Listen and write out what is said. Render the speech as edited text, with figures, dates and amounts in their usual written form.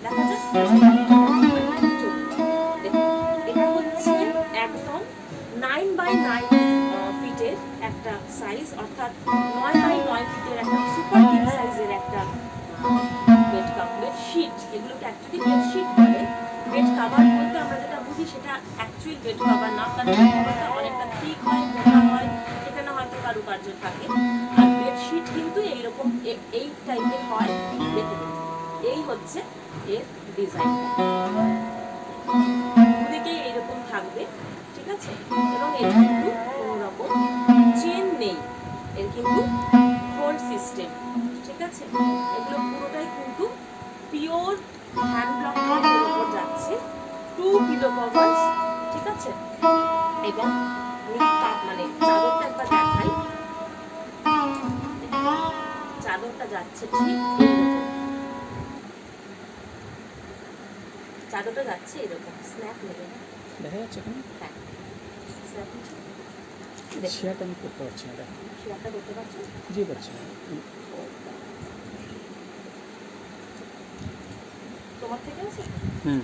দেখা যাক। এটা হচ্ছে একদম 9x9 ফিটের একটা সাইজ, অর্থাৎ 9x9 ফিটের একটা সুপার কিং সাইজের একটা বেডশিট। এগুলোকে অ্যাকচুয়ালি বেডশিট বলে। বেড কাভার বলতে আমরা যেটা বুঝি সেটা অ্যাকচুয়াল বেড কাভার না, কারণ বেড কাভারটা অনেকটা থিক হয়, মোটা হয়, সেখানে হয়তো কারুকার্য থাকে। আর বেডশিট কিন্তু এইরকম এই টাইপের হয়। দেখে নিন, এই হচ্ছে এর ডিজাইন, দুদিকেই এইরকম থাকবে, ঠিক আছে। এবং এর কিন্তু কোনো রকম চেন নেই, এর কিন্তু হোল্ড সিস্টেম, ঠিক আছে। এগুলো পুরোটাই কিন্তু পিওর হ্যান্ড ব্লকের উপর যাচ্ছে, 2 পিলো কভারস, ঠিক আছে। এবং মানে চাদরটা একবার দেখাই, চাদরটা যাচ্ছে ঠিক এইরকম, চাদরটা যাচ্ছে এরকম, স্ন্যাপ নেবে দেখা যাচ্ছে এখানে? হ্যাঁ, স্ন্যাপ নিচ্ছে। শেয়ারটা আমি করতে পারছি না, দেখো শেয়ারটা করতে পারছো? জি পারছি না। তোমার থেকে আছে? হুম